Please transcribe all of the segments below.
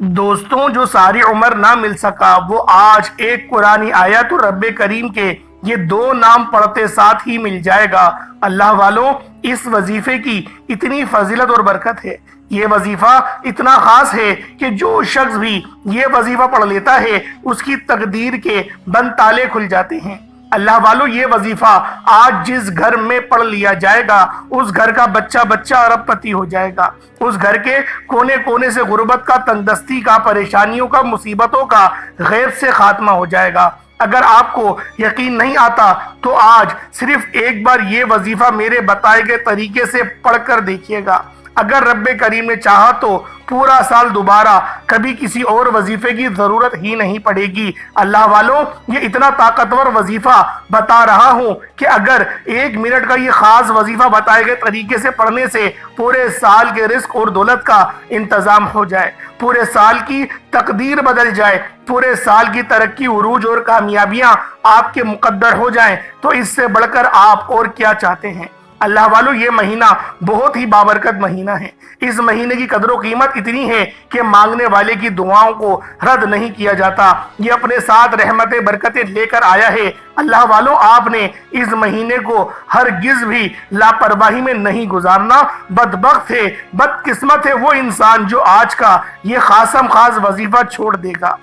دوستوں، جو ساری عمر نہ مل سکا وہ آج ایک قرآنی آیت اور رب کریم کے یہ دو نام پڑھتے ساتھ ہی مل جائے گا۔ اللہ والوں، اس وظیفے کی اتنی فضیلت اور برکت ہے، یہ وظیفہ اتنا خاص ہے کہ جو شخص بھی یہ وظیفہ پڑھ لیتا ہے اس کی تقدیر کے بند تالے کھل جاتے ہیں۔ اللہ والوں، یہ وظیفہ آج جس گھر میں پڑھ لیا جائے گا اس گھر کا بچہ بچہ ارب پتی ہو جائے گا۔ اس گھر کے کونے کونے سے غربت کا، تنگدستی کا، پریشانیوں کا، مصیبتوں کا، غیب سے خاتمہ ہو جائے گا۔ اگر آپ کو یقین نہیں آتا تو آج صرف ایک بار یہ وظیفہ میرے بتائے گئے طریقے سے پڑھ کر دیکھیے گا۔ اگر رب کریم نے چاہا تو پورا سال دوبارہ کبھی کسی اور وظیفے کی ضرورت ہی نہیں پڑے گی۔ اللہ والوں، یہ اتنا طاقتور وظیفہ بتا رہا ہوں کہ اگر 1 منٹ کا یہ خاص وظیفہ بتائے گئے طریقے سے پڑھنے سے پورے سال کے رزق اور دولت کا انتظام ہو جائے، پورے سال کی تقدیر بدل جائے، پورے سال کی ترقی، عروج اور کامیابیاں آپ کے مقدر ہو جائیں، تو اس سے بڑھ کر آپ اور کیا چاہتے ہیں؟ اللہ والوں، یہ مہینہ بہت ہی بابرکت مہینہ ہے۔ اس مہینے کی قدر و قیمت اتنی ہے کہ مانگنے والے کی دعاؤں کو رد نہیں کیا جاتا۔ یہ اپنے ساتھ رحمتیں برکتیں لے کر آیا ہے۔ اللہ والوں، آپ نے اس مہینے کو ہرگز بھی لاپرواہی میں نہیں گزارنا۔ بدبخت ہے، بدقسمت ہے وہ انسان جو آج کا یہ خاصم خاص وظیفہ چھوڑ دے گا،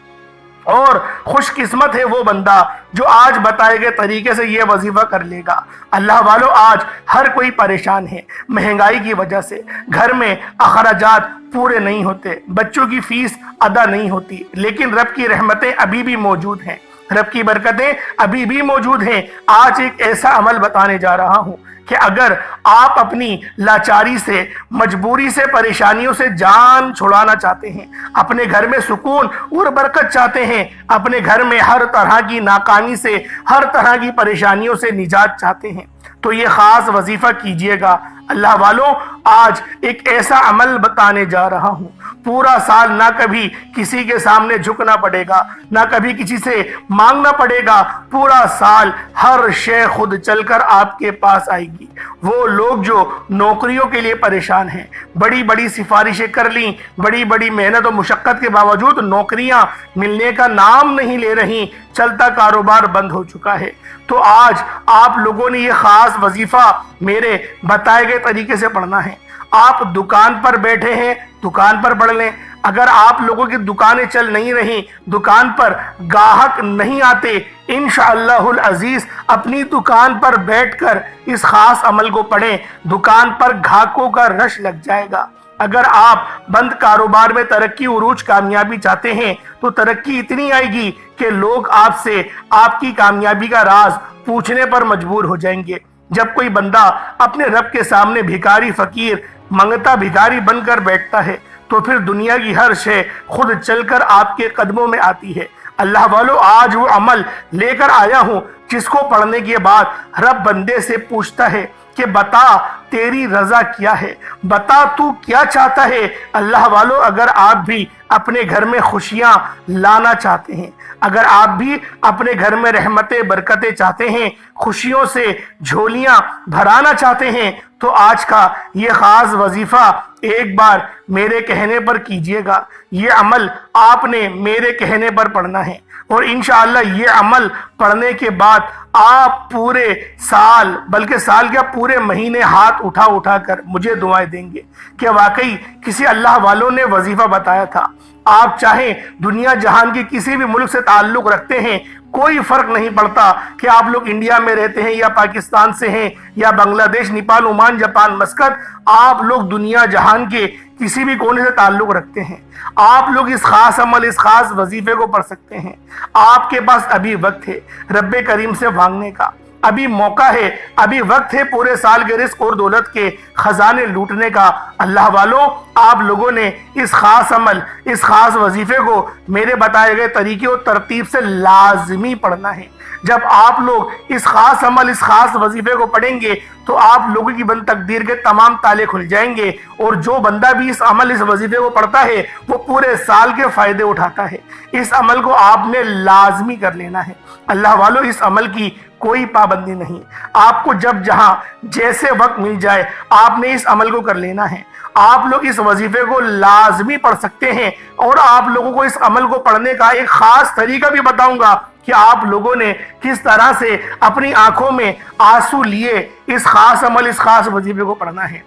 اور خوش قسمت ہے وہ بندہ جو آج بتائے گئے طریقے سے یہ وظیفہ کر لے گا۔ اللہ والوں، آج ہر کوئی پریشان ہے مہنگائی کی وجہ سے۔ گھر میں اخراجات پورے نہیں ہوتے، بچوں کی فیس ادا نہیں ہوتی، لیکن رب کی رحمتیں ابھی بھی موجود ہیں، رب کی برکتیں ابھی بھی موجود ہیں۔ آج ایک ایسا عمل بتانے جا رہا ہوں کہ اگر آپ اپنی لاچاری سے، مجبوری سے، پریشانیوں سے جان چھڑانا چاہتے ہیں، اپنے گھر میں سکون اور برکت چاہتے ہیں، اپنے گھر میں ہر طرح کی ناکامی سے، ہر طرح کی پریشانیوں سے نجات چاہتے ہیں، تو یہ خاص وظیفہ کیجئے گا۔ اللہ والوں، آج ایک ایسا عمل بتانے جا رہا ہوں، پورا سال نہ کبھی کسی کے سامنے جھکنا پڑے گا، نہ کبھی کسی سے مانگنا پڑے گا، پورا سال ہر شے خود چل کر آپ کے پاس آئے گی۔ وہ لوگ جو نوکریوں کے لیے پریشان ہیں، بڑی بڑی سفارشیں کر لیں، بڑی بڑی محنت و مشقت کے باوجود نوکریاں ملنے کا نام نہیں لے رہی، چلتا کاروبار بند ہو چکا ہے، تو آج آپ لوگوں نے یہ خاص وظیفہ میرے بتائے گئے طریقے سے پڑھنا ہے۔ آپ دکان پر بیٹھے ہیں، دکان پر پڑھ لیں۔ اگر آپ لوگوں کی دکانیں چل نہیں رہی، دکان پر گاہک نہیں آتے، انشاءاللہ العزیز اپنی دکان پر بیٹھ کر اس خاص عمل کو پڑھیں، دکان پر گاہکوں کا رش لگ جائے گا۔ اگر آپ بند کاروبار میں ترقی، عروج، کامیابی چاہتے ہیں تو ترقی اتنی آئے گی کہ لوگ آپ سے آپ کی کامیابی کا راز پوچھنے پر مجبور ہو جائیں گے۔ جب کوئی بندہ اپنے رب کے سامنے بھکاری، فقیر، منگتا بھکاری بن کر بیٹھتا ہے تو پھر دنیا کی ہر شے خود چل کر آپ کے قدموں میں آتی ہے۔ اللہ والوں، آج وہ عمل لے کر آیا ہوں جس کو پڑھنے کے بعد رب بندے سے پوچھتا ہے کہ بتا تیری رضا کیا ہے، بتا تو کیا چاہتا ہے۔ اللہ والوں، اگر آپ بھی اپنے گھر میں خوشیاں لانا چاہتے ہیں، اگر آپ بھی اپنے گھر میں رحمتیں برکتیں چاہتے ہیں، خوشیوں سے جھولیاں بھرانا چاہتے ہیں، تو آج کا یہ خاص وظیفہ ایک بار میرے کہنے پر کیجئے گا۔ یہ عمل آپ نے میرے کہنے پر پڑھنا ہے، اور انشاءاللہ یہ عمل پڑھنے کے بعد آپ پورے سال، بلکہ سال کے پورے مہینے ہاتھ اٹھا اٹھا کر مجھے دعائیں دیں گے کہ واقعی کسی اللہ والوں نے وظیفہ بتایا تھا۔ آپ چاہیں دنیا جہان کے کسی بھی ملک سے تعلق رکھتے ہیں، کوئی فرق نہیں پڑتا کہ آپ لوگ انڈیا میں رہتے ہیں یا پاکستان سے ہیں یا بنگلہ دیش، نیپال، عمان، جاپان، مسقط، آپ لوگ دنیا جہان کے کسی بھی کونے سے تعلق رکھتے ہیں، آپ لوگ اس خاص عمل، اس خاص وظیفے کو پڑھ سکتے ہیں۔ آپ کے پاس ابھی وقت ہے رب کریم سے مانگنے کا، ابھی موقع ہے، ابھی وقت ہے پورے سال کے رزق اور دولت کے خزانے لوٹنے کا۔ اللہ والوں، آپ لوگوں نے اس خاص عمل، اس خاص وظیفے کو میرے بتائے گئے طریقے اور ترتیب سے لازمی پڑھنا ہے۔ جب آپ لوگ اس خاص عمل، اس خاص وظیفے کو پڑھیں گے تو آپ لوگوں کی بند تقدیر کے تمام تالے کھل جائیں گے، اور جو بندہ بھی اس عمل، اس وظیفے کو پڑھتا ہے وہ پورے سال کے فائدے اٹھاتا ہے۔ اس عمل کو آپ نے لازمی کر لینا ہے۔ اللہ والوں، اس عمل کی کوئی پابندی نہیں۔ آپ کو جب جہاں جیسے وقت مل جائے آپ نے اس عمل کو کر لینا ہے۔ آپ لوگ اس وظیفے کو لازمی پڑھ سکتے ہیں، اور آپ لوگوں کو اس عمل کو پڑھنے کا ایک خاص طریقہ بھی بتاؤں گا کہ آپ لوگوں نے کس طرح سے اپنی آنکھوں میں آنسو لیے اس خاص عمل، اس خاص وظیفے کو پڑھنا ہے۔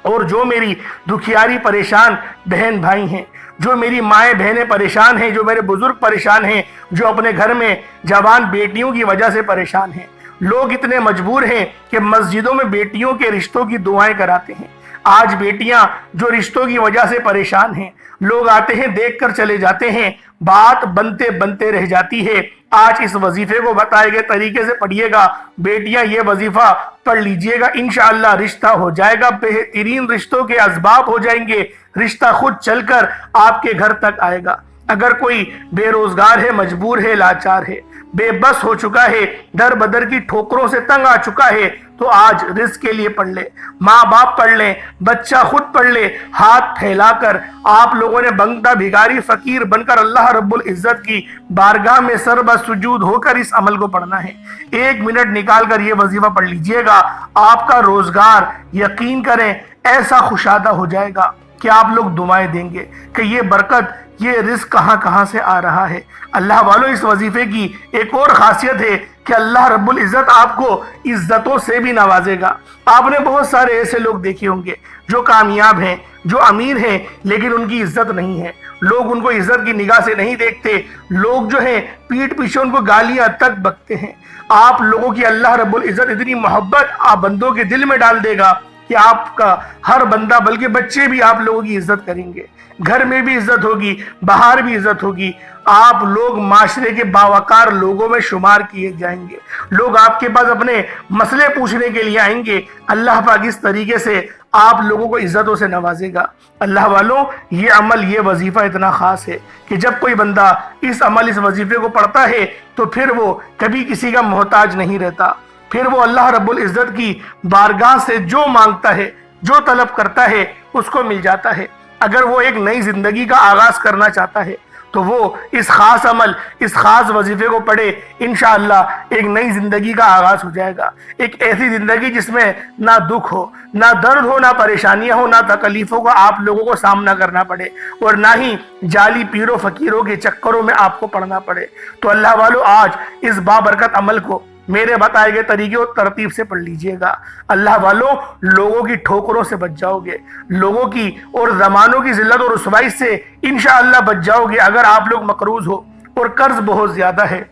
اور جو میری دکھیاری پریشان بہن بھائی ہیں، جو میری مائیں بہنیں پریشان ہیں، جو میرے بزرگ پریشان ہیں، جو اپنے گھر میں جوان بیٹیوں کی وجہ سے پریشان ہیں، لوگ اتنے مجبور ہیں کہ مسجدوں میں بیٹیوں کے رشتوں کی دعائیں کراتے ہیں۔ آج بیٹیاں جو رشتوں کی وجہ سے پریشان ہیں، لوگ آتے ہیں دیکھ کر چلے جاتے ہیں، بات بنتے بنتے رہ جاتی ہے۔ آج اس وظیفے کو بتائے گئے طریقے سے پڑھیے گا، بیٹیاں یہ وظیفہ پڑھ لیجئے گا، انشاءاللہ رشتہ ہو جائے گا، بہترین رشتوں کے اسباب ہو جائیں گے، رشتہ خود چل کر آپ کے گھر تک آئے گا۔ اگر کوئی بے روزگار ہے، مجبور ہے، لاچار ہے، بے بس ہو چکا ہے، در بدر کی ٹھوکروں سے تنگ آ چکا ہے، تو آج رزق کے لیے پڑھ لے، ماں باپ پڑھ لیں، بچہ خود پڑھ لے، ہاتھ پھیلا کر آپ لوگوں نے بنگتا بھیکاری فقیر بن کر اللہ رب العزت کی بارگاہ میں سر بسجود ہو کر اس عمل کو پڑھنا ہے۔ 1 منٹ نکال کر یہ وظیفہ پڑھ لیجئے گا، آپ کا روزگار یقین کریں ایسا خوشادہ ہو جائے گا کہ آپ لوگ دعائیں دیں گے کہ یہ برکت، یہ رزق کہاں سے آ رہا ہے۔ اللہ والوں، اس وظیفے کی ایک اور خاصیت ہے کہ اللہ رب العزت آپ کو عزتوں سے بھی نوازے گا۔ آپ نے بہت سارے ایسے لوگ دیکھے ہوں گے جو کامیاب ہیں، جو امیر ہیں، لیکن ان کی عزت نہیں ہے، لوگ ان کو عزت کی نگاہ سے نہیں دیکھتے، لوگ جو ہیں پیٹھ پیچھے ان کو گالیاں تک بکتے ہیں۔ آپ لوگوں کی اللہ رب العزت اتنی محبت آپ بندوں کے دل میں ڈال دے گا کہ آپ کا ہر بندہ، بلکہ بچے بھی آپ لوگوں کی عزت کریں گے، گھر میں بھی عزت ہوگی، باہر بھی عزت ہوگی، آپ لوگ معاشرے کے باوقار لوگوں میں شمار کیے جائیں گے، لوگ آپ کے پاس اپنے مسئلے پوچھنے کے لیے آئیں گے۔ اللہ پاک اس طریقے سے آپ لوگوں کو عزتوں سے نوازے گا۔ اللہ والوں، یہ عمل، یہ وظیفہ اتنا خاص ہے کہ جب کوئی بندہ اس عمل، اس وظیفے کو پڑھتا ہے تو پھر وہ کبھی کسی کا محتاج نہیں رہتا، پھر وہ اللہ رب العزت کی بارگاہ سے جو مانگتا ہے، جو طلب کرتا ہے، اس کو مل جاتا ہے۔ اگر وہ ایک نئی زندگی کا آغاز کرنا چاہتا ہے تو وہ اس خاص عمل، اس خاص وظیفے کو پڑھے، انشاءاللہ ایک نئی زندگی کا آغاز ہو جائے گا۔ ایک ایسی زندگی جس میں نہ دکھ ہو، نہ درد ہو، نہ پریشانیاں ہو، نہ تکلیفوں کا آپ لوگوں کو سامنا کرنا پڑے، اور نہ ہی جعلی پیروں فقیروں کے چکروں میں آپ کو پڑنا پڑے۔ تو اللہ والو، آج اس بابرکت عمل کو میرے بتائے گئے طریقے اور ترتیب سے پڑھ لیجئے گا۔ اللہ والوں، لوگوں کی ٹھوکروں سے بچ جاؤ گے، لوگوں کی اور زمانوں کی ذلت اور رسوائی سے انشاءاللہ بچ جاؤ گے۔ اگر آپ لوگ مقروض ہو اور قرض بہت زیادہ ہے،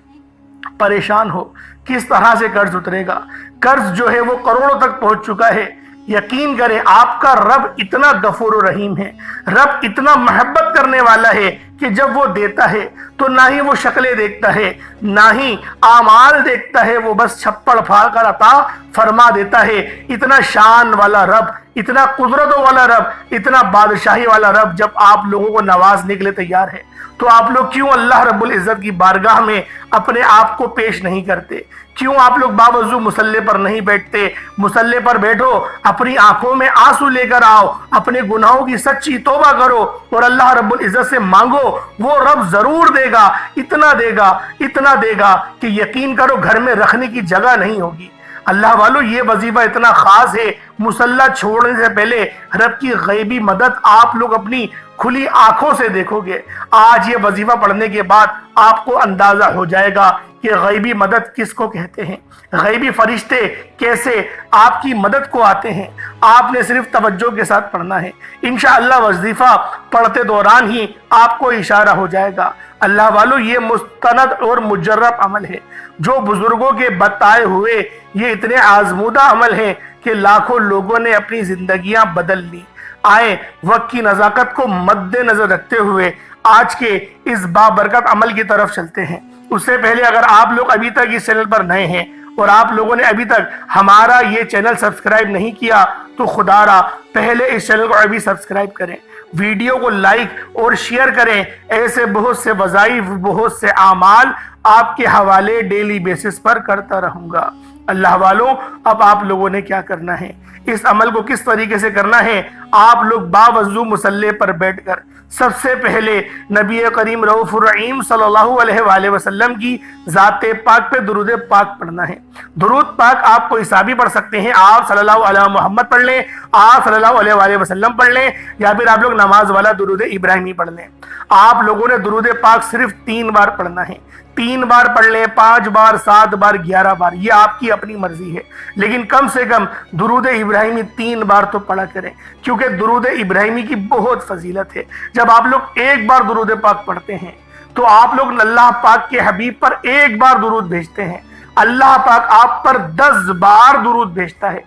پریشان ہو، کس طرح سے قرض اترے گا، قرض جو ہے وہ کروڑوں تک پہنچ چکا ہے، یقین کریں آپ کا رب اتنا غفور و رحیم ہے، رب اتنا محبت کرنے والا ہے کہ جب وہ دیتا ہے تو نہ ہی وہ شکلیں دیکھتا ہے، نہ ہی اعمال دیکھتا ہے، وہ بس چھپڑ پھاڑ کر عطا فرما دیتا ہے۔ اتنا شان والا رب، اتنا قدرتوں والا رب، اتنا بادشاہی والا رب جب آپ لوگوں کو نوازنے کے لیے تیار ہے تو آپ لوگ کیوں اللہ رب العزت کی بارگاہ میں اپنے آپ کو پیش نہیں کرتے؟ کیوں آپ لوگ باوضو مصلی پر نہیں بیٹھتے؟ مصلی پر بیٹھو، اپنی آنکھوں میں آنسو لے کر آؤ، اپنے گناہوں کی سچی توبہ کرو اور اللہ رب العزت سے مانگو، وہ رب ضرور دے گا، اتنا دے گا، اتنا دے گا کہ یقین کرو گھر میں رکھنے کی جگہ نہیں ہوگی۔ اللہ والو، یہ وظیفہ اتنا خاص ہے، مصلی چھوڑنے سے پہلے رب کی غیبی مدد آپ لوگ اپنی کھلی آنکھوں سے دیکھو گے۔ آج یہ وظیفہ پڑھنے کے بعد آپ کو اندازہ ہو جائے گا کہ غیبی مدد کس کو کہتے ہیں، غیبی فرشتے کیسے آپ کی مدد کو آتے ہیں۔ آپ نے صرف توجہ کے ساتھ پڑھنا ہے، انشاءاللہ وظیفہ پڑھتے دوران ہی آپ کو اشارہ ہو جائے گا۔ اللہ والو، یہ مستند اور مجرب عمل ہے، جو بزرگوں کے بتائے ہوئے یہ اتنے آزمودہ عمل ہیں کہ لاکھوں لوگوں نے اپنی زندگیاں بدل لی۔ آئے وقت کی نزاکت کو مد نظر رکھتے ہوئے آج کے اس بابرکت عمل کی طرف چلتے ہیں۔ اس سے پہلے اگر آپ لوگ ابھی تک اس چینل پر نئے ہیں اور آپ لوگوں نے ابھی تک ہمارا یہ چینل سبسکرائب نہیں کیا تو خدا را پہلے اس چینل کو ابھی سبسکرائب کریں، ویڈیو کو لائک اور شیئر کریں، ایسے بہت سے وظائف، بہت سے اعمال آپ کے حوالے ڈیلی بیسس پر کرتا رہوں گا۔ اللہ والوں، اب آپ لوگوں نے کیا کرنا ہے، اس عمل کو کس طریقے سے کرنا ہے؟ آپ لوگ باوضو مصلی پر بیٹھ کر سب سے پہلے نبی کریم رؤوف الرحیم صلی اللہ علیہ وآلہ وسلم کی ذات پاک پہ درود پاک پڑھنا ہے۔ درود پاک آپ کو حسابی پڑھ سکتے ہیں، آپ صلی اللہ علیہ محمد پڑھ لیں، آپ صلی اللہ علیہ وآلہ وسلم پڑھ لیں، یا پھر آپ لوگ نماز والا درود ابراہیمی پڑھ لیں۔ آپ لوگوں نے درود پاک صرف 3 بار پڑھنا ہے، 3 بار پڑھ لیں، 5 بار، 7 بار، 11 بار، یہ آپ کی اپنی مرضی ہے، لیکن کم سے کم درود ابراہیمی 3 بار تو پڑھا کریں، کیونکہ درود ابراہیمی کی بہت فضیلت ہے۔ جب آپ لوگ 1 بار درود پاک پڑھتے ہیں تو آپ لوگ اللہ پاک کے حبیب پر 1 بار درود بھیجتے ہیں، اللہ پاک آپ پر 10 بار درود بھیجتا ہے،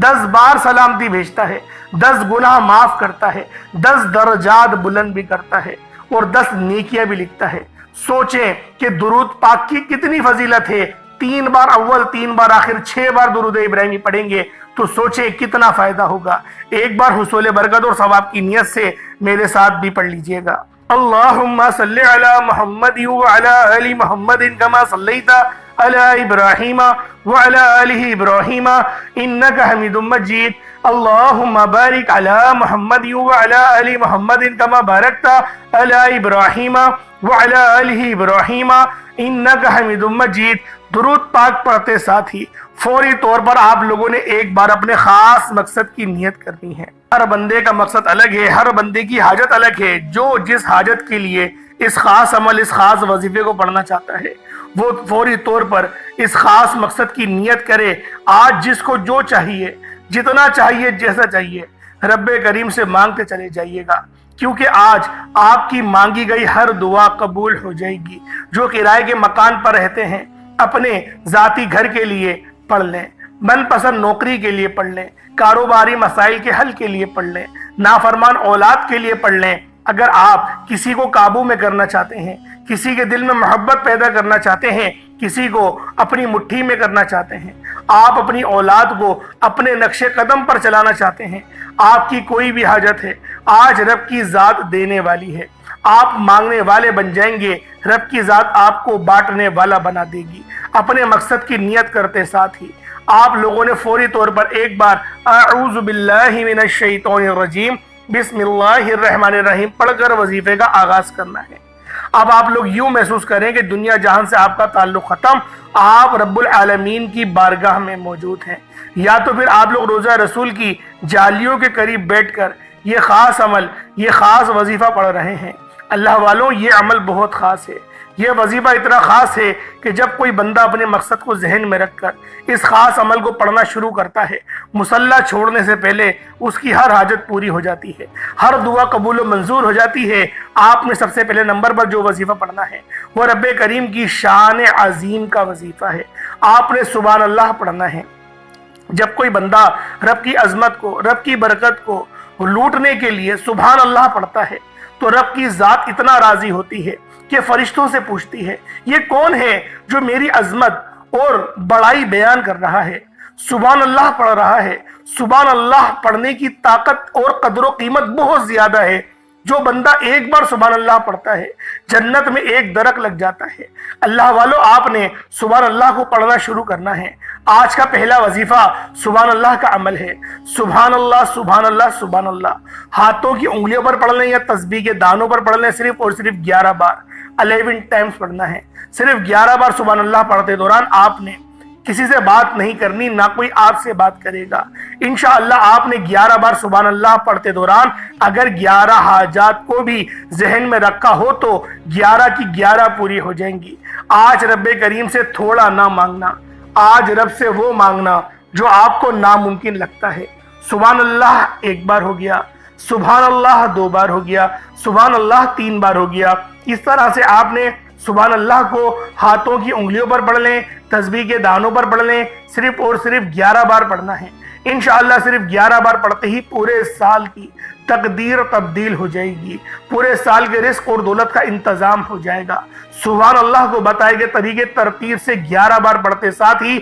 10 بار سلامتی بھیجتا ہے، 10 گناہ معاف کرتا ہے، 10 درجات بلند بھی کرتا ہے، اور 10 نیکیاں بھی لکھتا ہے۔ سوچیں کہ درود پاک کی کتنی فضیلت ہے۔ 3 بار اول، 3 بار آخر، 6 بار درود ابراہیمی پڑھیں گے تو سوچیں کتنا فائدہ ہوگا۔ ایک بار حصول برکت اور ثواب کی نیت سے میرے ساتھ بھی پڑھ لیجئے گا۔ اللہم صلی علی محمد وعلی آل محمد کما صلیت علی ابراہیم وعلی آل ابراہیم انک حمید مجید۔ اللہم بارک علی محمد وعلی آل محمد کما بارکت علی ابراہیم وعلی آل ابراہیم انک حمید مجید۔ درود پاک پڑھتے ساتھ ہی فوری طور پر آپ لوگوں نے ایک بار اپنے خاص مقصد کی نیت کرنی ہے۔ ہر بندے کا مقصد الگ ہے، ہر بندے کی حاجت الگ ہے۔ جو جس حاجت کے لیے اس خاص عمل، اس خاص وظیفے کو پڑھنا چاہتا ہے، وہ فوری طور پر اس خاص مقصد کی نیت کرے۔ آج جس کو جو چاہیے، جتنا چاہیے، جیسا چاہیے، رب کریم سے مانگتے چلے جائیے گا، کیونکہ آج آپ کی مانگی گئی ہر دعا قبول ہو جائے گی۔ جو کرائے کے مکان پر رہتے ہیں، اپنے ذاتی گھر کے لیے پڑھ لیں، من پسند نوکری کے لیے پڑھ لیں، کاروباری مسائل کے حل کے لیے پڑھ لیں، نافرمان اولاد کے لیے پڑھ لیں۔ اگر آپ کسی کو قابو میں کرنا چاہتے ہیں، کسی کے دل میں محبت پیدا کرنا چاہتے ہیں، کسی کو اپنی مٹھی میں کرنا چاہتے ہیں، آپ اپنی اولاد کو اپنے نقش قدم پر چلانا چاہتے ہیں، آپ کی کوئی بھی حاجت ہے، آج رب کی ذات دینے والی ہے۔ آپ مانگنے والے بن جائیں گے، رب کی ذات آپ کو بانٹنے والا بنا دے گی۔ اپنے مقصد کی نیت کرتے ساتھ ہی آپ لوگوں نے فوری طور پر ایک بار اعوذ باللہ من الشیطان الرجیم بسم اللہ الرحمن الرحیم پڑھ کر وظیفے کا آغاز کرنا ہے۔ اب آپ لوگ یوں محسوس کریں کہ دنیا جہان سے آپ کا تعلق ختم، آپ رب العالمین کی بارگاہ میں موجود ہیں، یا تو پھر آپ لوگ روضہ رسول کی جالیوں کے قریب بیٹھ کر یہ خاص عمل، یہ خاص وظیفہ پڑھ رہے ہیں۔ اللہ والوں، یہ عمل بہت خاص ہے، یہ وظیفہ اتنا خاص ہے کہ جب کوئی بندہ اپنے مقصد کو ذہن میں رکھ کر اس خاص عمل کو پڑھنا شروع کرتا ہے، مصلی چھوڑنے سے پہلے اس کی ہر حاجت پوری ہو جاتی ہے، ہر دعا قبول و منظور ہو جاتی ہے۔ آپ نے سب سے پہلے نمبر پر جو وظیفہ پڑھنا ہے وہ رب کریم کی شان عظیم کا وظیفہ ہے۔ آپ نے سبحان اللہ پڑھنا ہے۔ جب کوئی بندہ رب کی عظمت کو، رب کی برکت کو لوٹنے کے لیے سبحان اللہ پڑھتا ہے تو رب کی ذات اتنا راضی ہوتی ہے کہ فرشتوں سے پوچھتی ہے، یہ کون ہے جو میری عظمت اور بڑائی بیان کر رہا ہے، سبحان اللہ پڑھ رہا ہے۔ سبحان اللہ پڑھنے کی طاقت اور قدر و قیمت بہت زیادہ ہے۔ جو بندہ ایک بار سبحان اللہ پڑھتا ہے، جنت میں ایک درخت لگ جاتا ہے۔ اللہ والو، آپ نے سبحان اللہ کو پڑھنا شروع کرنا ہے۔ آج کا پہلا وظیفہ سبحان اللہ کا عمل ہے۔ سبحان اللہ، سبحان اللہ، سبحان اللہ۔ ہاتھوں کی انگلیوں پر پڑھ لیں یا تسبیح کے دانوں پر پڑھ لیں، صرف اور صرف 11 بار 11 ٹائمز پڑھنا ہے۔ صرف 11 بار سبحان اللہ پڑھتے دوران آپ نے کسی سے بات نہیں کرنی، نہ کوئی آپ سے بات کرے گا۔ انشاءاللہ آپ نے 11 بار سبحان اللہ پڑھتے دوران اگر 11 حاجات کو بھی ذہن میں رکھا ہو تو 11 کی 11 پوری ہو جائیں گی۔ آج رب کریم سے تھوڑا نہ مانگنا، آج رب سے وہ مانگنا جو آپ کو ناممکن لگتا ہے۔ سبحان اللہ 1 بار ہو گیا، سبحان اللہ 2 بار ہو گیا، سبحان اللہ 3 بار ہو گیا۔ اس طرح سے آپ نے سبحان اللہ کو ہاتھوں کی انگلیوں پر پڑھ لیں، تسبیح کے دانوں پر پڑھ لیں، صرف اور صرف 11 بار پڑھنا ہے۔ انشاءاللہ صرف 11 بار پڑھتے ہی پورے سال کی تقدیر تبدیل ہو جائے گی، پورے سال کے رزق اور دولت کا انتظام ہو جائے گا۔ سبحان اللہ کو بتائے گئے طریقے ترتیب سے 11 بار پڑھتے ساتھ ہی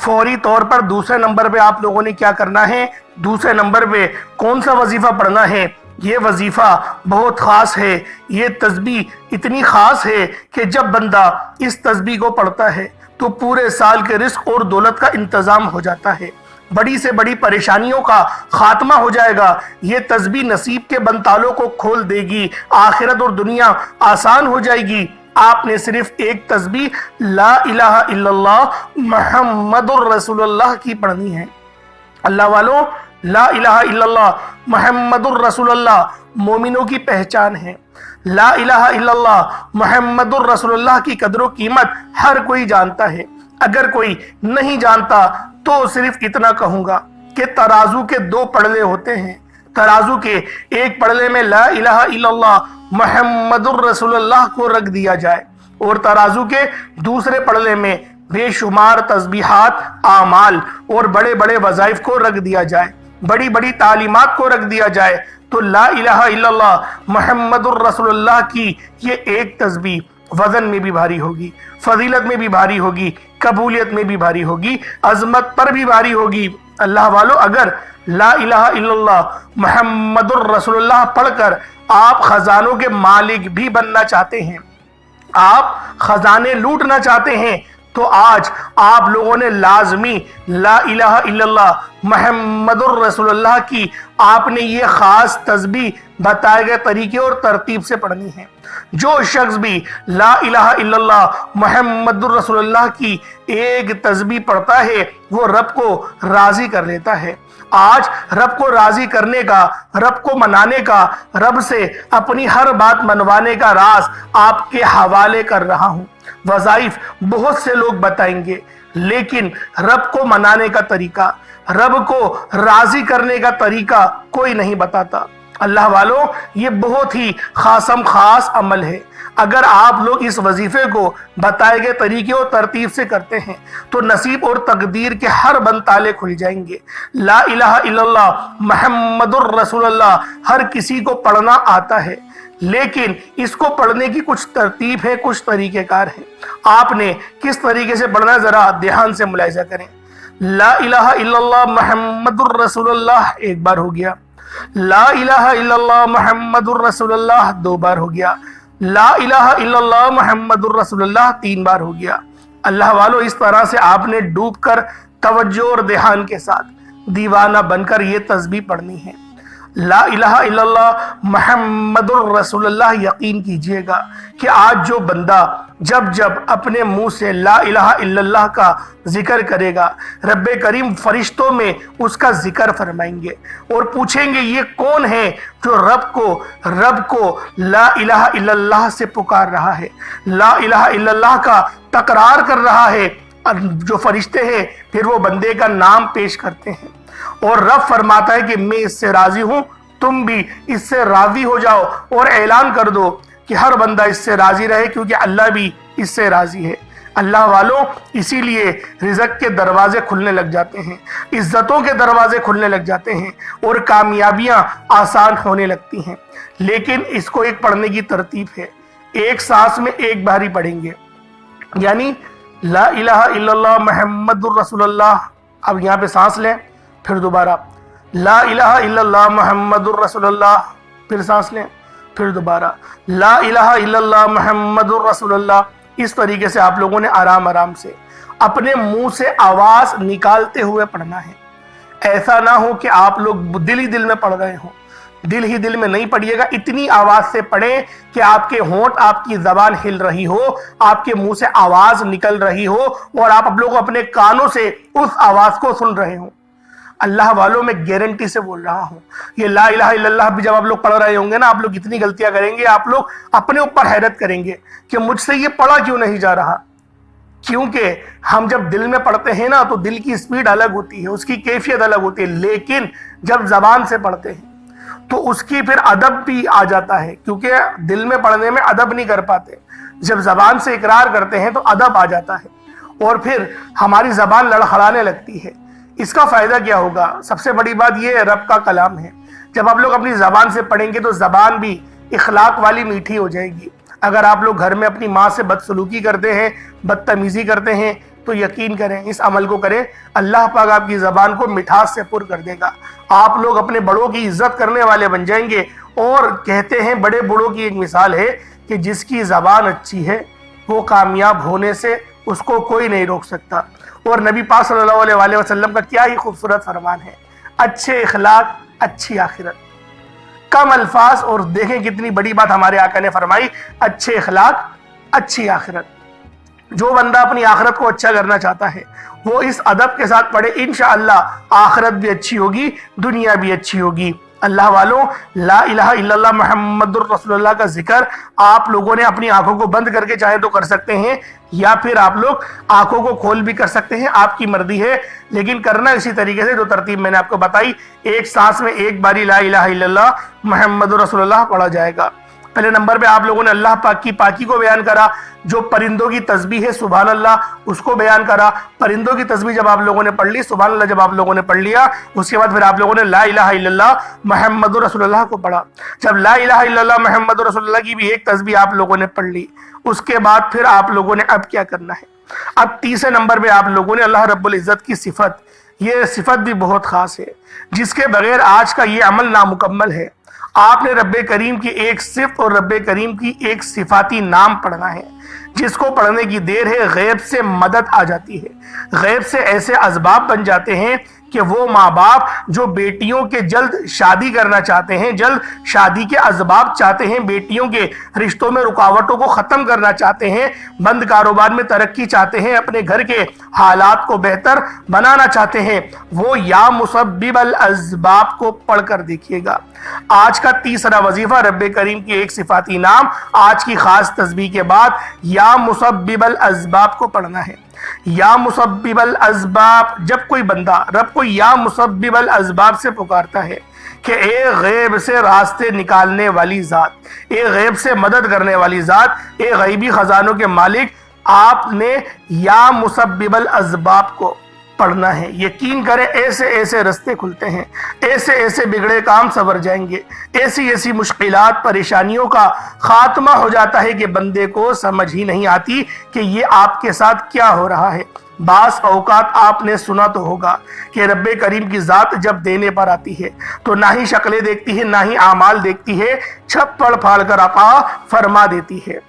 فوری طور پر دوسرے نمبر پہ آپ لوگوں نے کیا کرنا ہے، دوسرے نمبر پہ کون سا وظیفہ پڑھنا ہے، یہ وظیفہ بہت خاص ہے، یہ تسبیح اتنی خاص ہے کہ جب بندہ اس تسبیح کو پڑھتا ہے تو پورے سال کے رزق اور دولت کا انتظام ہو جاتا ہے، بڑی سے بڑی پریشانیوں کا خاتمہ ہو جائے گا۔ یہ تسبیح نصیب کے بنتالوں کو کھول دے گی، آخرت اور دنیا آسان ہو جائے گی۔ آپ نے صرف ایک تسبیح لا الہ الا اللہ محمد الرسول اللہ کی پڑھنی ہے۔ اللہ والوں، لا الہ الا اللہ محمد الرسول اللہ مومنوں کی پہچان ہے۔ لا الہ الا اللہ محمد الرسول اللہ کی قدر و قیمت ہر کوئی جانتا ہے۔ اگر کوئی نہیں جانتا تو صرف اتنا کہوں گا کہ ترازو کے دو پڑلے ہوتے ہیں، ترازو کے ایک پڑلے میں لا الہ الا اللہ محمد الرسول اللہ کو رکھ دیا جائے اور ترازو کے دوسرے پڑلے میں بے شمار تسبیحات، اعمال اور بڑے بڑے وظائف کو رکھ دیا جائے، بڑی بڑی تعلیمات کو رکھ دیا جائے، تو لا الہ الا اللہ محمد الرسول اللہ کی یہ ایک تسبیح وزن میں بھی بھاری ہوگی، فضیلت میں بھی بھاری ہوگی، قبولیت میں بھی بھاری ہوگی، عظمت پر بھی بھاری ہوگی۔ اللہ والو، اگر لا الہ الا اللہ محمد الرسول اللہ پڑھ کر آپ خزانوں کے مالک بھی بننا چاہتے ہیں، آپ خزانے لوٹنا چاہتے ہیں، تو آج آپ لوگوں نے لازمی لا الہ الا اللہ محمد الرسول اللہ کی آپ نے یہ خاص تسبیح بتائے گئے طریقے اور ترتیب سے پڑھنی ہے۔ جو شخص بھی لا الہ الا اللہ محمد الرسول اللہ کی ایک تسبیح پڑھتا ہے وہ رب کو راضی کر لیتا ہے۔ آج رب کو راضی کرنے کا، رب کو منانے کا، رب سے اپنی ہر بات منوانے کا راز آپ کے حوالے کر رہا ہوں۔ وظائف بہت سے لوگ بتائیں گے، لیکن رب کو منانے کا طریقہ، رب کو راضی کرنے کا طریقہ کوئی نہیں بتاتا۔ اللہ والوں، یہ بہت ہی خاص عمل ہے۔ اگر آپ لوگ اس وظیفے کو بتائے گئے طریقے اور ترتیب سے کرتے ہیں تو نصیب اور تقدیر کے ہر بند تالے کھل جائیں گے۔ لا الہ الا اللہ محمد الرسول اللہ ہر کسی کو پڑھنا آتا ہے، لیکن اس کو پڑھنے کی کچھ ترتیب ہے، کچھ طریقہ کار ہے۔ آپ نے کس طریقے سے پڑھنا ہے ذرا دھیان سے ملاحظہ کریں۔ لا الہ الا اللہ محمد الرسول اللہ ایک بار ہو گیا، لا الہ الا اللہ محمد الرسول اللہ دو بار ہو گیا، لا الہ الا اللہ محمد الرسول اللہ تین بار ہو گیا۔ اللہ والو، اس طرح سے آپ نے ڈوب کر توجہ اور دھیان کے ساتھ دیوانہ بن کر یہ تسبیح پڑھنی ہے۔ لا الہ الا اللہ محمد الرسول اللہ، یقین کیجئے گا کہ آج جو بندہ جب اپنے منہ سے لا الہ الا اللہ کا ذکر کرے گا، رب کریم فرشتوں میں اس کا ذکر فرمائیں گے اور پوچھیں گے یہ کون ہے جو رب کو لا الہ الا اللہ سے پکار رہا ہے، لا الہ الا اللہ کا تقرار کر رہا ہے۔ جو فرشتے ہیں پھر وہ بندے کا نام پیش کرتے ہیں اور رب فرماتا ہے کہ میں اس سے راضی ہوں، تم بھی اس سے راضی ہو جاؤ اور اعلان کر دو کہ ہر بندہ اس سے راضی رہے، کیونکہ اللہ بھی اس سے راضی ہے۔ اللہ والوں، اسی لیے رزق کے دروازے کھلنے لگ جاتے ہیں، عزتوں کے دروازے کھلنے لگ جاتے ہیں اور کامیابیاں آسان ہونے لگتی ہیں، لیکن اس کو ایک پڑھنے کی ترتیب ہے۔ ایک سانس میں ایک بار ہی پڑھیں گے، یعنی لا الہ الا اللہ محمد الرسول اللہ، اب یہاں پہ سانس لیں، پھر دوبارہ لا الہ الا اللہ محمد الرسول اللہ، پھر سانس لیں، پھر دوبارہ لا الہ الا اللہ محمد الرسول اللہ۔ اس طریقے سے آپ لوگوں نے آرام سے اپنے منہ سے آواز نکالتے ہوئے پڑھنا ہے۔ ایسا نہ ہو کہ آپ لوگ دل ہی دل میں پڑھ رہے ہوں، دل ہی دل میں نہیں پڑھیے گا، اتنی آواز سے پڑھیں کہ آپ کے ہونٹ، آپ کی زبان ہل رہی ہو، آپ کے منہ سے آواز نکل رہی ہو اور آپ لوگ اپنے کانوں سے اس آواز کو سن رہے ہوں۔ اللہ والوں، میں گارنٹی سے بول رہا ہوں، یہ لا الہ الا اللہ بھی جب آپ لوگ پڑھ رہے ہوں گے نا، آپ لوگ اتنی غلطیاں کریں گے، آپ لوگ اپنے اوپر حیرت کریں گے کہ مجھ سے یہ پڑھا کیوں نہیں جا رہا۔ کیونکہ ہم جب دل میں پڑھتے ہیں نا تو دل کی سپیڈ الگ ہوتی ہے، اس کی کیفیت الگ ہوتی ہے، لیکن جب زبان سے پڑھتے ہیں تو اس کی پھر ادب بھی آ جاتا ہے، کیونکہ دل میں پڑھنے میں ادب نہیں کر پاتے، جب زبان سے اقرار کرتے ہیں تو ادب آ جاتا ہے اور پھر ہماری زبان لڑکھڑانے لگتی ہے۔ اس کا فائدہ کیا ہوگا؟ سب سے بڑی بات یہ رب کا کلام ہے، جب آپ لوگ اپنی زبان سے پڑھیں گے تو زبان بھی اخلاق والی میٹھی ہو جائے گی۔ اگر آپ لوگ گھر میں اپنی ماں سے بدسلوکی کرتے ہیں، بدتمیزی کرتے ہیں، تو یقین کریں اس عمل کو کریں، اللہ پاک آپ کی زبان کو مٹھاس سے پر کر دے گا، آپ لوگ اپنے بڑوں کی عزت کرنے والے بن جائیں گے۔ اور کہتے ہیں بڑے بڑوں کی ایک مثال ہے کہ جس کی زبان اچھی ہے وہ کامیاب ہونے سے اس کو کوئی نہیں روک سکتا۔ اور نبی پاک صلی اللہ علیہ وسلم کا کیا ہی خوبصورت فرمان ہے، اچھے اخلاق اچھی آخرت، کم الفاظ، اور دیکھیں کتنی بڑی بات ہمارے آقا نے فرمائی، اچھے اخلاق اچھی آخرت۔ جو بندہ اپنی آخرت کو اچھا کرنا چاہتا ہے وہ اس ادب کے ساتھ پڑھے، انشاءاللہ آخرت بھی اچھی ہوگی، دنیا بھی اچھی ہوگی۔ اللہ والوں، لا الہ الا اللہ محمد الرسول اللہ کا ذکر آپ لوگوں نے اپنی آنکھوں کو بند کر کے چاہے تو کر سکتے ہیں، یا پھر آپ لوگ آنکھوں کو کھول بھی کر سکتے ہیں، آپ کی مرضی ہے، لیکن کرنا اسی طریقے سے جو ترتیب میں نے آپ کو بتائی۔ ایک سانس میں ایک باری لا الہ الا اللہ محمد الرسول اللہ پڑھا جائے گا۔ پہلے نمبر پہ آپ لوگوں نے اللہ پاک کی پاکی کو بیان کرا، جو پرندوں کی تسبیح ہے سبحان اللہ اس کو بیان کرا۔ پرندوں کی تسبیح جب آپ لوگوں نے پڑھ لی، سبحان اللہ جب آپ لوگوں نے پڑھ لیا، اس کے بعد پھر آپ لوگوں نے لا الہ الا اللہ محمد رسول اللہ کو پڑھا۔ جب لا الہ الا اللہ محمد رسول اللہ کی بھی ایک تسبیح آپ لوگوں نے پڑھ لی، اس کے بعد پھر آپ لوگوں نے اب کیا کرنا ہے؟ اب تیسرے نمبر پہ آپ لوگوں نے اللہ رب العزت کی صفت، یہ صفت بھی بہت خاص ہے جس کے بغیر آج کا یہ عمل نامکمل ہے۔ آپ نے رب کریم کی ایک صفت اور رب کریم کی ایک صفاتی نام پڑھنا ہے، جس کو پڑھنے کی دیر ہے غیب سے مدد آ جاتی ہے، غیب سے ایسے اسباب بن جاتے ہیں کہ وہ ماں باپ جو بیٹیوں کے جلد شادی کرنا چاہتے ہیں، جلد شادی کے اسباب چاہتے ہیں، بیٹیوں کے رشتوں میں رکاوٹوں کو ختم کرنا چاہتے ہیں، بند کاروبار میں ترقی چاہتے ہیں، اپنے گھر کے حالات کو بہتر بنانا چاہتے ہیں، وہ یا مسبب الاسباب کو پڑھ کر دیکھیے گا۔ آج کا تیسرا وظیفہ رب کریم کی ایک صفاتی نام، آج کی خاص تسبیح کے بعد یا مسبب الاسباب کو پڑھنا ہے۔ یا مسبب الاسباب، جب کوئی بندہ رب کو یا مسبب الاسباب سے پکارتا ہے کہ اے غیب سے راستے نکالنے والی ذات، اے غیب سے مدد کرنے والی ذات، اے غیبی خزانوں کے مالک، آپ نے یا مسبب الاسباب کو پڑھنا ہے۔ یقین کریں ایسے ایسے رستے کھلتے ہیں، ایسے ایسے بگڑے کام سنور جائیں گے، ایسی ایسی مشکلات پریشانیوں کا خاتمہ ہو جاتا ہے کہ بندے کو سمجھ ہی نہیں آتی کہ یہ آپ کے ساتھ کیا ہو رہا ہے۔ بعض اوقات آپ نے سنا تو ہوگا کہ رب کریم کی ذات جب دینے پر آتی ہے تو نہ ہی شکلیں دیکھتی ہے نہ ہی اعمال دیکھتی ہے، چھپڑ پھاڑ کر عطا فرما دیتی ہے۔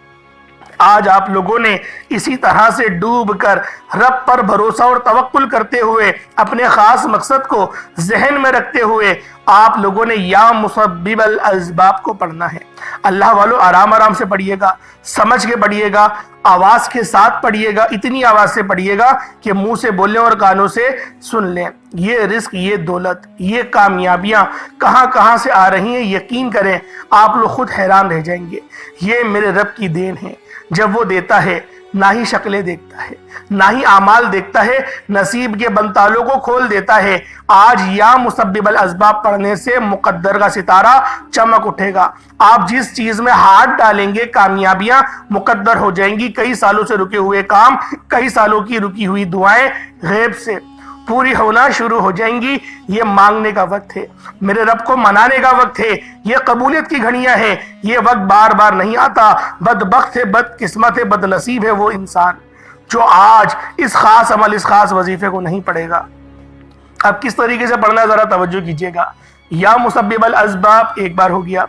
آج آپ لوگوں نے اسی طرح سے ڈوب کر رب پر بھروسہ اور توکل کرتے ہوئے اپنے خاص مقصد کو ذہن میں رکھتے ہوئے آپ لوگوں نے یا مسبب الاسباب کو پڑھنا ہے۔ اللہ والو آرام آرام سے پڑھیے گا، سمجھ کے پڑھیے گا، آواز کے ساتھ پڑھیے گا، اتنی آواز سے پڑھیے گا کہ منہ سے بولیں اور کانوں سے سن لیں۔ یہ رزق، یہ دولت، یہ کامیابیاں کہاں کہاں سے آ رہی ہیں، یقین کریں آپ لوگ خود حیران رہ جائیں گے۔ یہ میرے رب کی دین ہے، جب وہ دیتا ہے نہ ہی شکلیں دیکھتا ہے نہ ہی اعمال دیکھتا ہے، نصیب کے بنتالوں کو کھول دیتا ہے۔ آج یا مسبب الاسباب پڑھنے سے مقدر کا ستارہ چمک اٹھے گا، آپ جس چیز میں ہاتھ ڈالیں گے کامیابیاں مقدر ہو جائیں گی، کئی سالوں سے رکے ہوئے کام، کئی سالوں کی رکی ہوئی دعائیں غیب سے پوری ہونا شروع ہو جائیں گی۔ یہ مانگنے کا وقت ہے، میرے رب کو منانے کا وقت ہے، یہ قبولیت کی گھڑیاں ہیں، یہ وقت بار بار نہیں آتا۔ بدبخت ہے، بد قسمت ہے، بد نصیب ہے وہ انسان جو آج اس خاص عمل، اس خاص وظیفے کو نہیں پڑھے گا۔ اب کس طریقے سے پڑھنا ذرا توجہ کیجئے گا۔ یا مسبب الاسباب ایک بار ہو گیا،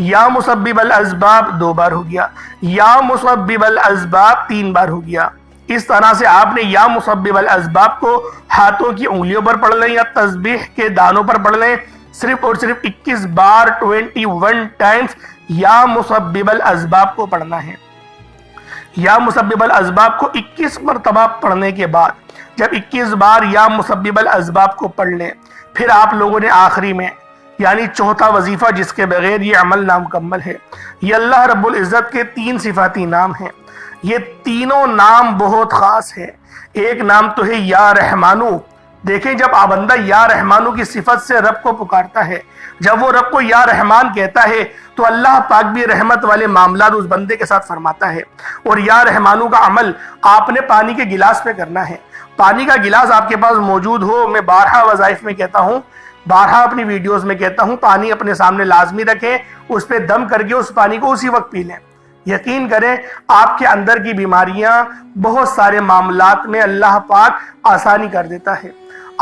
یا مسبب الاسباب دو بار ہو گیا، یا مسبب الاسباب تین بار ہو گیا۔ اس طرح سے آپ نے یا مسبب الاسباب کو ہاتھوں کی انگلیوں پر پڑھ لیں یا تسبیح کے دانوں پر پڑھ لیں، صرف اور صرف 21 بار 21 ٹائمز یا مسبب الاسباب کو پڑھنا ہے۔ یا مسبب الاسباب کو 21 مرتبہ پڑھنے کے بعد جب 21 بار یا مسبب الاسباب کو پڑھ لیں، پھر آپ لوگوں نے آخری میں یعنی چوتھا وظیفہ جس کے بغیر یہ عمل نامکمل ہے، یہ اللہ رب العزت کے 3 صفاتی نام ہیں۔ یہ تینوں نام بہت خاص ہیں۔ ایک نام تو ہے یا رحمانو۔ دیکھیں جب بندہ یا رحمانو کی صفت سے رب کو پکارتا ہے، جب وہ رب کو یا رحمان کہتا ہے تو اللہ پاک بھی رحمت والے معاملات اس بندے کے ساتھ فرماتا ہے۔ اور یا رحمانو کا عمل آپ نے پانی کے گلاس پہ کرنا ہے۔ پانی کا گلاس آپ کے پاس موجود ہو، میں بارہا وظائف میں کہتا ہوں، بارہا اپنی ویڈیوز میں کہتا ہوں، پانی اپنے سامنے لازمی رکھیں، اس پہ دم کر کے اس پانی کو اسی وقت پی لیں۔ یقین کریں آپ کے اندر کی بیماریاں بہت سارے معاملات میں اللہ پاک آسانی کر دیتا ہے۔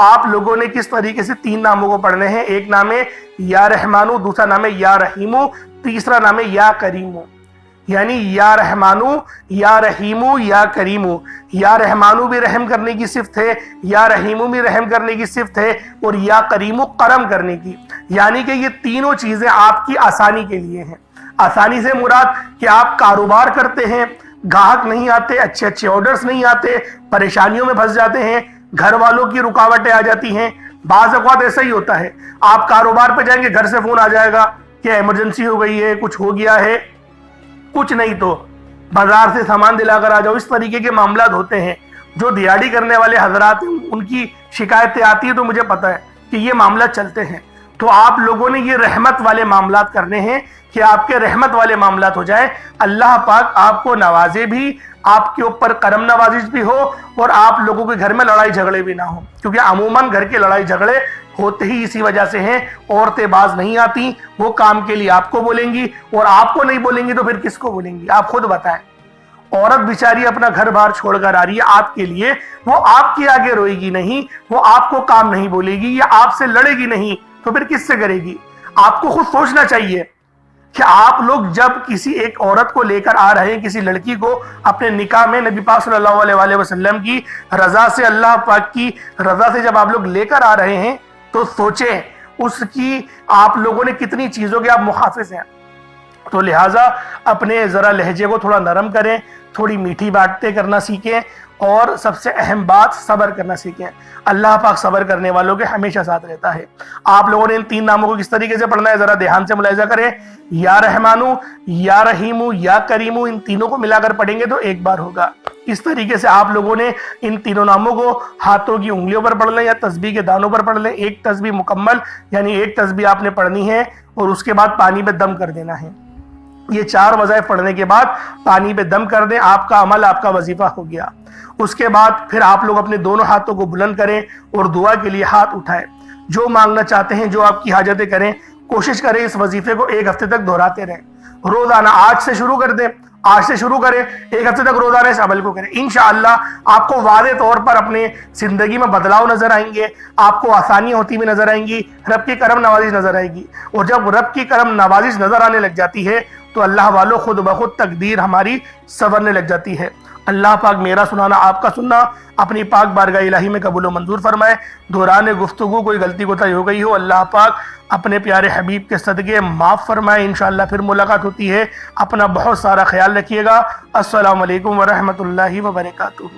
آپ لوگوں نے کس طریقے سے 3 ناموں کو پڑھنے ہیں، ایک نام ہے یا رحمانو، دوسرا نام ہے یا رحیمو، تیسرا نام ہے یا کریمو۔ یعنی یا رحمانو، یا رحیمو، یا کریمو۔ یا رحمانو بھی رحم کرنے کی صفت ہے، یا رحیمو بھی رحم کرنے کی صفت ہے، اور یا کریمو کرم کرنے کی۔ یعنی کہ یہ تینوں چیزیں آپ کی آسانی کے لیے ہیں۔ آسانی سے مراد کہ آپ کاروبار کرتے ہیں، گاہک نہیں آتے، اچھے اچھے آرڈرز نہیں آتے، پریشانیوں میں پھنس جاتے ہیں، گھر والوں کی رکاوٹیں آ جاتی ہیں۔ بعض اوقات ایسا ہی ہوتا ہے، آپ کاروبار پہ جائیں گے، گھر سے فون آ جائے گا کہ ایمرجنسی ہو گئی ہے، کچھ ہو گیا ہے، کچھ نہیں تو بازار سے سامان دلا کر آ جاؤ۔ اس طریقے کے معاملات ہوتے ہیں۔ جو دیہڑی کرنے والے حضرات ہیں ان کی شکایتیں آتی ہیں تو مجھے پتا ہے کہ یہ معاملات چلتے ہیں۔ تو آپ لوگوں نے یہ رحمت والے معاملات کرنے ہیں کہ آپ کے رحمت والے معاملات ہو جائے، اللہ پاک آپ کو نوازے بھی، آپ کے اوپر کرم نوازش بھی ہو، اور آپ لوگوں کے گھر میں لڑائی جھگڑے بھی نہ ہوں، کیونکہ عموماً گھر کے لڑائی جھگڑے ہوتے ہی اسی وجہ سے ہیں۔ عورتیں باز نہیں آتی، وہ کام کے لیے آپ کو بولیں گی، اور آپ کو نہیں بولیں گی تو پھر کس کو بولیں گی؟ آپ خود بتائیں۔ عورت بیچاری اپنا گھر بار چھوڑ کر آ رہی ہے آپ کے لیے، وہ آپ کے آگے روئے گی نہیں، وہ آپ کو کام نہیں بولے گی، یا آپ سے لڑے گی نہیں، تو پھر کس سے کرے گی؟ آپ کو خود سوچنا چاہیے کہ آپ لوگ جب کسی ایک عورت کو لے کر آ رہے ہیں، کسی لڑکی کو اپنے نکاح میں نبی پاک صلی اللہ علیہ وآلہ وسلم کی رضا سے، اللہ پاک کی رضا سے جب آپ لوگ لے کر آ رہے ہیں، تو سوچیں اس کی آپ لوگوں نے کتنی چیزوں کے آپ محافظ ہیں۔ تو لہٰذا اپنے ذرا لہجے کو تھوڑا نرم کریں، تھوڑی میٹھی باتیں کرنا سیکھیں، اور سب سے اہم بات صبر کرنا سیکھیں۔ اللہ پاک صبر کرنے والوں کے ہمیشہ ساتھ رہتا ہے۔ آپ لوگوں نے ان 3 ناموں کو کس طریقے سے پڑھنا ہے ذرا دھیان سے ملاحظہ کریں۔ یا رحمانو، یا رحیمو، یا کریمو، ان تینوں کو ملا کر پڑھیں گے تو ایک بار ہوگا۔ اس طریقے سے آپ لوگوں نے ان تینوں ناموں کو ہاتھوں کی انگلیوں پر پڑھ لیں یا تسبیح کے دانوں پر پڑھ لیں۔ ایک تسبیح مکمل، یعنی ایک تسبیح آپ نے پڑھنی ہے، اور اس کے بعد پانی میں دم کر دینا ہے۔ یہ 4 وظائف پڑھنے کے بعد پانی پہ دم کر دیں، آپ کا عمل، آپ کا وظیفہ ہو گیا۔ اس کے بعد پھر آپ لوگ اپنے دونوں ہاتھوں کو بلند کریں اور دعا کے لیے ہاتھ اٹھائیں۔ جو مانگنا چاہتے ہیں، جو آپ کی حاجتیں کریں، کوشش کریں اس وظیفے کو 1 ہفتے تک دہراتے رہیں۔ روزانہ آج سے شروع کر دیں، آج سے شروع کریں، 1 ہفتے تک روزانہ اس عمل کو کریں۔ انشاءاللہ آپ کو واضح طور پر اپنے زندگی میں بدلاؤ نظر آئیں گے، آپ کو آسانیاں ہوتی ہوئی نظر آئیں گی، رب کی کرم نوازش نظر آئے گی۔ اور جب رب کی کرم نوازش نظر آنے لگ جاتی ہے تو اللہ والوں خود بخود تقدیر ہماری سنورنے لگ جاتی ہے۔ اللہ پاک میرا سنانا، آپ کا سننا اپنی پاک بارگاہ الہی میں قبول و منظور فرمائے۔ دوران گفتگو کوئی غلطی کوتاہی ہو گئی ہو، اللہ پاک اپنے پیارے حبیب کے صدقے معاف فرمائے۔ انشاءاللہ پھر ملاقات ہوتی ہے۔ اپنا بہت سارا خیال رکھیے گا۔ السلام علیکم ورحمۃ اللہ وبرکاتہ۔